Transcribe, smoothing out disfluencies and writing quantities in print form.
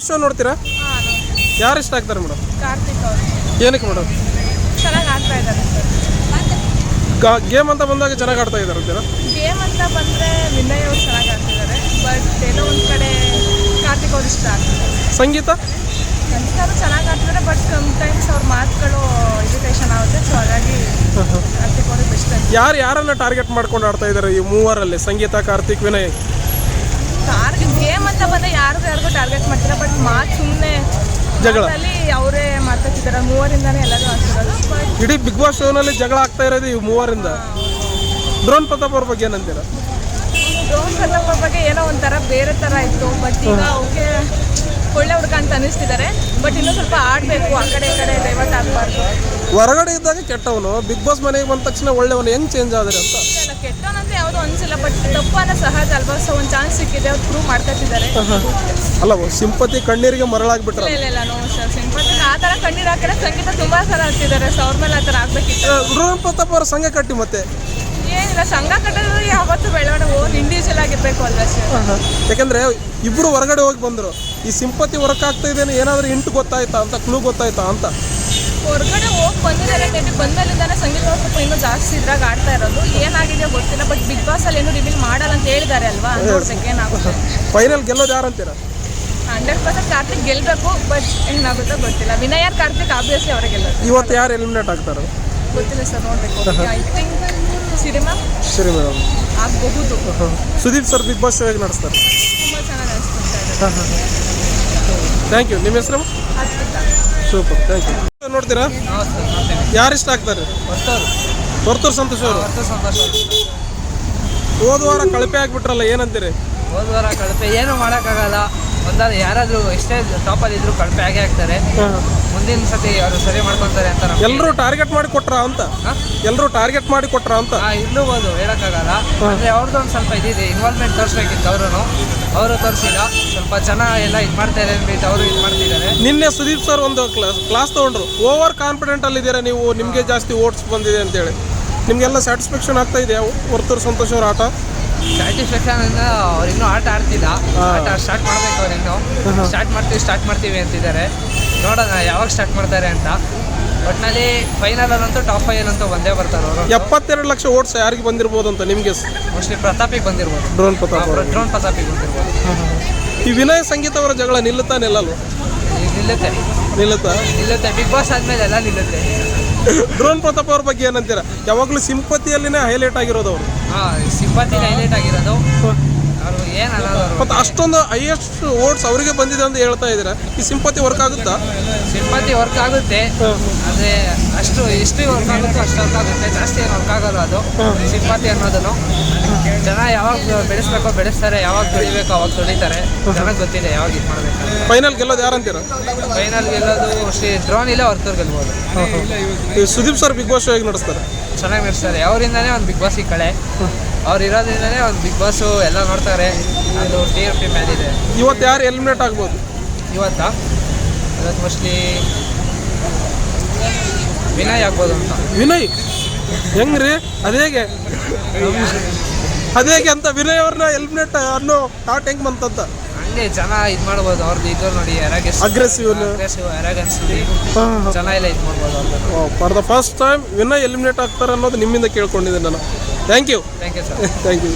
Show ನೋಡ್ತೀರಾ? ಯಾರು ಇಷ್ಟ ಆಗ್ತಾರೆ ಮೇಡಮ್? ಕಾರ್ತಿಕ್ ಅವರು. ಏನಕ್ಕೆ ಮೇಡಮ್? ಚೆನ್ನಾಗಿ ಆಡ್ತಾ ಇದ್ದಾರೆ ಸರ್. ಗೇಮ್ ಅಂತ ಬಂದಾಗ ಚೆನ್ನಾಗಿ ಆಡ್ತಾ ಇದ್ದಾರೆ ಅಂತೀರಾ? ಗೇಮ್ ಅಂತ ಬಂದರೆ ವಿನಯ್ ಅವರು ಚೆನ್ನಾಗಿ ಆಡ್ತಿದ್ದಾರೆ. ಬಟ್ ಎಲ್ಲೋ ಒಂದು ಕಡೆ ಕಾರ್ತಿಕ್ ಅವರು ಇಷ್ಟ ಆಗ್ತಿದ್ದಾರೆ. ಸಂಗೀತ ಸಂಗೀತರು ಚೆನ್ನಾಗಿ ಆಡ್ತಿದ್ದಾರೆ. ಬಟ್ ಟೈಮ್ಸ್ ಅವ್ರ ಮಾತುಗಳು ಇರಿಟೇಷನ್ ಆಗುತ್ತೆ. ಸೊ ಹಾಗಾಗಿ ಕಾರ್ತಿಕ್ ಅವರು ಬೆಸ್ಟ್ ಅಂತ. ಯಾರನ್ನ ಟಾರ್ಗೆಟ್ ಮಾಡ್ಕೊಂಡು ಆಡ್ತಾ ಇದ್ದಾರೆ ಈ ಮೂವರಲ್ಲಿ? ಸಂಗೀತ, ಕಾರ್ತಿಕ್, ವಿನಯ್. ಗೇಮ್ ಅಂತ ಬಂದರೆ ಯಾರಿಗೂ ಟಾರ್ಗೆಟ್ ಮಾಡ್ತಾರೆ. ಬಟ್ ಮಾತು ಸುಮ್ಮನೆ ಜಗಳ ಅವರೇ ಮಾತಾಡ್ತಿದ್ದಾರೆ. ಮೂವರಿಂದಾನೇ ಎಲ್ಲರೂ ಆಗ್ತಿರೋದು. ಇಡೀ ಬಿಗ್ ಬಾಸ್ ಶೋನಲ್ಲಿ ಜಗಳ ಆಗ್ತಾ ಇರೋದು ಈ ಮೂವರಿಂದ. ಡ್ರೋನ್ ಪ್ರತಾಪ್ ಅವ್ರ ಬಗ್ಗೆ ಏನಂತೀರಾ? ಡ್ರೋನ್ ಪ್ರತಾಪ್ ಅವ್ರ ಬಗ್ಗೆ ಏನೋ ಒಂಥರ ಬೇರೆ ಥರ ಇತ್ತು. ಬಟ್ ಈಗ ಓಕೆ ಒಳ್ಳೆ ಹುಡುಗ ಅಂತ ಅನಿಸ್ತಿದ್ದಾರೆ. ಬಟ್ ಇನ್ನೂ ಸ್ವಲ್ಪ ಆಡಬೇಕು. ಆ ಕಡೆ ಈ ಕಡೆ ಡೈವರ್ಟ್ ಆಗಬಾರ್ದು. ಹೊರಗಡೆ ಇದ್ದಾಗ ಕೆಟ್ಟವನು, ಬಿಗ್ ಬಾಸ್ ಮನೆಗೆ ಬಂದ ತಕ್ಷಣ ಒಳ್ಳೆಯವನು. ಹೆಂಗೆ ಚೇಂಜ್ ಆದರೆ ಅಂತ? ಇಲ್ಲ, ಕೆಟ್ಟವನಂತ ಯಾವುದೂ ಅನಿಸಿಲ್ಲ. ಬಟ್ ತಪ್ಪನ್ನ ಸಹಜ ಅಲ್ವಾ? ಸೊ ಒಂದು ಚಾನ್ಸ್ ಸಿಕ್ಕಿದೆ, ಅವ್ರು ಪ್ರೂವ್ ಮಾಡ್ತಾ ಇದ್ದಾರೆ. ಅಲ್ಲ, ಸಿಂಪತಿ ಕಣ್ಣೀರಿಗೆ ಮರಳಾಗ್ಬಿಟ್ರೆ. ಇಲ್ಲ ನೋ ಸರ್, ಸಿಂಪತಿ ಆ ಥರ ಕಣ್ಣೀರು ಹಾಕಿದ್ರೆ ಸಂಗೀತ ತುಂಬ ಸಲ ಹತ್ತಿದ್ದಾರೆ. ಸೊ ಅವ್ರ ಮೇಲೆ ಆ ಥರ ಆಗಬೇಕಿತ್ತು. ಡ್ರೋನ್ ಪ್ರತಾಪ್ ಅವರ ಸಂಘ ಕಟ್ಟಿ ಮತ್ತೆ ಏನಿಲ್ಲ, ಸಂಘ ಕಟ್ಟಿದ್ರೆ ಯಾವತ್ತೂ ಬೆಳವಣಿಗೆ ಹೋಗಿ ಇಂಡಿವಿಜುವಲ್ ಆಗಿರ್ಬೇಕು ಅಲ್ವಾ ಸರ್? ಯಾಕಂದ್ರೆ ಇಬ್ರು ಹೊರಗಡೆ ಹೋಗಿ ಬಂದರು. ಈ ಸಿಂಪತಿ ವರ್ಕ್ ಆಗ್ತಾ ಇದೇನೆ, ಏನಾದರೂ ಇಂಟು ಗೊತ್ತಾಯ್ತಾ ಅಂತ, ಕ್ಲೂ ಗೊತ್ತಾಯ್ತಾ ಅಂತ? ಹೊರಗಡೆ ಹೋಗಿ ಬಂದಿದ್ದಾರೆ. ಬಂದಮೇಲಿಂದಾನೆ ಸಂಗೀತ ಅವ್ರು ಸ್ವಲ್ಪ ಇನ್ನೂ ಜಾಸ್ತಿ ಇದ್ರಾಗ ಆಡ್ತಾ ಇರೋದು. ಏನಾಗಿದೆಯೋ ಗೊತ್ತಿಲ್ಲ. ಬಟ್ ಬಿಗ್ ಬಾಸ್ ಅಲ್ಲಿ ಏನು ರಿವೀಲ್ ಮಾಡಲ್ಲ ಅಂತ ಹೇಳಿದ್ದಾರೆ ಅಲ್ವಾ? ನೋಡ್ಬೇಕು ಏನಾಗುತ್ತೆ. ಫೈನಲ್ ಗೆಲ್ಲೋದು ಯಾರು ಅಂತೀರಾ? 100% ಕಾರ್ತಿಕ್ ಗೆಲ್ಲಬೇಕು. ಬಟ್ ಏನಾಗುತ್ತೋ ಗೊತ್ತಿಲ್ಲ. ವಿನಯ್ ಕಾರ್ತಿಕ್ ಆಬ್ವಿಯಸ್ಲಿ ಅವರೇ ಗೆಲ್ಲೋದು. ಇವತ್ತು ಯಾರು ಎಲಿಮಿನೇಟ್ ಆಗ್ತಾರೆ ಗೊತ್ತಿಲ್ಲ ಸರ್, ನೋಡಬೇಕು. ಐ ಥಿಂಕ್ ಸಿರಿಮಾ ಸರಿ ಮೇಡಮ್ ಆಗಬಹುದು. Sudeep sir Bigg Boss show ಹೇಗೆ ನಡೆಸ್ತಾರೆ? ತುಂಬ ಚೆನ್ನಾಗಿ ಅನಿಸ್ತಾ ಇದೆ. Thank you. ನಿಮ್ಮ ಹೆಸರು? Super, thank you. ನೋಡ್ತೀರಾ? ಯಾರು ಇಷ್ಟ ಆಗ್ತಾರೆ? ವರ್ತೂರು ಸಂತೋಷ್ ಅವರು. ಹೋದ ವಾರ ಕಳಪೆ ಆಗ್ಬಿಟ್ರಲ್ಲ, ಏನಂತೀರಿ? ಹೋದ ವಾರ ಕಳಪೆ ಏನು ಮಾಡೋಕ್ಕಾಗಲ್ಲ. ಒಂದಾದ್ರೆ ಯಾರಾದರೂ ಎಷ್ಟೇ ಟಾಪಲ್ಲಿ ಇದ್ರು ಕಳಪೆ ಆಗೇ ಆಗ್ತಾರೆ. ಮುಂದಿನ ಸತಿ ಅವರು ಸರಿ ಮಾಡ್ಕೊತಾರೆ ಅಂತ. ಎಲ್ಲರೂ ಟಾರ್ಗೆಟ್ ಮಾಡಿ ಕೊಟ್ರ ಅಂತ? ಎಲ್ಲರೂ ಟಾರ್ಗೆಟ್ ಮಾಡಿ ಕೊಟ್ರ ಅಂತ ಇರ್ಲೂಬೋದು, ಹೇಳೋಕ್ಕಾಗಲ್ಲ. ಅಂದರೆ ಅವ್ರದ್ದು ಒಂದು ಸ್ವಲ್ಪ ಇದಿದೆ, ಇನ್ವಾಲ್ವ್ಮೆಂಟ್ ತೋರಿಸ್ಬೇಕಿತ್ತು. ಅವರು ತೋರಿಸಿಲ್ಲ. ಸ್ವಲ್ಪ ಜನ ಎಲ್ಲ ಇದು ಮಾಡ್ತಾರೆ ಅಂದ್ಬಿಟ್ಟು ಅವರು ಇದು ಮಾಡ್ತಿದ್ದಾರೆ. ನಿನ್ನೆ ಸುದೀಪ್ ಸರ್ ಒಂದು ಕ್ಲಾಸ್ ತೊಗೊಂಡ್ರು. ಓವರ್ ಕಾನ್ಫಿಡೆಂಟ್ ಅಲ್ಲಿದ್ದೀರಾ ನೀವು, ನಿಮಗೆ ಜಾಸ್ತಿ ಓಟ್ಸ್ ಬಂದಿದೆ ಅಂತೇಳಿ. ನಿಮಗೆಲ್ಲ ಸ್ಯಾಟಿಸ್ಫ್ಯಾಕ್ಷನ್ ಆಗ್ತಾ ಇದೆಯಾ ವರ್ತೂರು ಸಂತೋಷ್ ಅವ್ರ ಆಟ? ಸ್ಯಾಟಿಸ್ಫ್ಯಾಕ್ಷನ್ ಅಂದರೆ ಅವ್ರು ಇನ್ನೂ ಆಟ ಆಡ್ತಿಲ್ಲ. ಆಟ ಸ್ಟಾರ್ಟ್ ಮಾಡಬೇಕು. ಅವ್ರು ಇನ್ನೂ ಸ್ಟಾರ್ಟ್ ಮಾಡ್ತೀವಿ ಅಂತಿದ್ದಾರೆ. ನೋಡೋಣ ಯಾವಾಗ ಸ್ಟಾರ್ಟ್ ಮಾಡ್ತಾರೆ ಅಂತ. ಒಟ್ಟಿನಲ್ಲಿ ಫೈನಲಲ್ಲಂತೂ ಟಾಪ್ 5 ಅಂತೂ ಬಂದೇ ಬರ್ತಾರೆ ಅವರು. 72 ಲಕ್ಷ ಓಟ್ಸ್ ಯಾರಿಗೆ ಬಂದಿರ್ಬೋದು ಅಂತ ನಿಮಗೆ? ಮೋಸ್ಟ್ಲಿ ಪ್ರತಾಪಿಗೆ ಬಂದಿರ್ಬೋದು. ಡ್ರೋನ್ ಪ್ರತಾಪಿಗೆ ಬಂದಿರ್ಬೋದು. ಈ ವಿನಯ್ ಸಂಗೀತ ಅವರ ಜಗಳ ನಿಲ್ಲುತ್ತಾ ನಿಲ್ಲಲ್ವ? ನಿಲ್ಲುತ್ತೆ. ಬಿಗ್ ಬಾಸ್ ಆದಮೇಲೆ ಎಲ್ಲ ನಿಲ್ಲುತ್ತೆ. ಡ್ರೋನ್ ಪ್ರತಾಪ್ ಅವ್ರ ಬಗ್ಗೆ ಏನಂತೀರಾ? ಯಾವಾಗಲೂ ಸಿಂಪತಿಯಲ್ಲಿನೇ ಹೈಲೈಟ್ ಆಗಿರೋದು ಅವರು. ಸಿಂಪತಿ ಹೈಲೈಟ್ ಆಗಿರೋದು ಅವರು. ಏನಲ್ಲ ಮತ್ತು ಅಷ್ಟೊಂದು ಹೈಯೆಸ್ಟ್ ಓಟ್ಸ್ ಅವರಿಗೆ ಬಂದಿದೆ ಅಂತ ಹೇಳ್ತಾ ಇದ್ದೀರಾ. ಈ ಸಿಂಪತಿ ವರ್ಕ್ ಆಗುತ್ತಾ? ಸಿಂಪತಿ ವರ್ಕ್ ಆಗುತ್ತೆ. ಆದರೆ ಅಷ್ಟು ಹಿಸ್ಟ್ರಿ ವರ್ಕ್ ಆಗುತ್ತೆ, ಅಷ್ಟು ವರ್ಕ್ ಆಗುತ್ತೆ. ಜಾಸ್ತಿ ಏನು ವರ್ಕ್ ಆಗೋದು ಅದು ಸಿಂಪತಿ ಅನ್ನೋದನ್ನು. ಜನ ಯಾವಾಗ ಬೆಳೆಸ್ತಾರೆ, ಯಾವಾಗ ತುಳಿಬೇಕು ಅವಾಗ ತುಳಿತಾರೆ. ಜನಕ್ಕೆ ಗೊತ್ತಿದೆ ಯಾವಾಗ ಇದು ಮಾಡಬೇಕು. ಫೈನಲ್ ಗೆಲ್ಲೋದು ಯಾರಂತೀರಾ? ಫೈನಲ್ ಗೆಲ್ಲೋದು ಶ್ರೀ ಡ್ರೋನ್ ಇಲ್ಲ, ವರ್ತೂರು ಗೆಲ್ಬೋದು. ಈ Sudeep sir Bigg Boss show ಹೇಗೆ ನಡೆಸ್ತಾರೆ? ಚೆನ್ನಾಗಿ ನಡೆಸ್ತಾರೆ. ಅವರಿಂದನೇ ಒಂದು ಬಿಗ್ ಬಾಸಿಗೆ ಕಳೆ. ಅವ್ರು ಇರೋದ್ರಿಂದನೇ ಒಂದು ಬಿಗ್ ಬಾಸು ಎಲ್ಲ ನೋಡ್ತಾರೆ. ಅದು TFP ಮೇಲಿದೆ. ಇವತ್ತು ಯಾರು ಎಲಿಮಿನೇಟ್ ಆಗ್ಬೋದು? ಇವತ್ತು ಮೋಸ್ಟ್ಲಿ ವಿನಯ್ ಆಗ್ಬೋದು ಅಂತ. ವಿನಯ್ ಹೆಂಗ್ರಿ? ಅದೇಗೆ ಅಂತ ವಿನಯ್ ಅವ್ರನ್ನ ಎಲಿಮಿನೇಟ್ ಅನ್ನೋ ಥಾಟ್ ಹೆಂಗೆ ಬಂತಂತ? ಹಂಗೆ ಜನ ಇದು ಮಾಡ್ಬೋದು. ಅವ್ರದ್ದು ಇದು ನೋಡಿ, ಅಗ್ರೆಸಿವ್ ಅರಾಗನ್ಸ್ ಜನ ಎಲ್ಲ ಇದು ಮಾಡ್ಬೋದು ಅವ್ರದ್ದು. For the first time Vinay eliminate ಆಗ್ತಾರೆ ಅನ್ನೋದು ನಿಮ್ಮಿಂದ ಕೇಳ್ಕೊಂಡಿದ್ದೆ ನಾನು. Thank you sir. Thank you.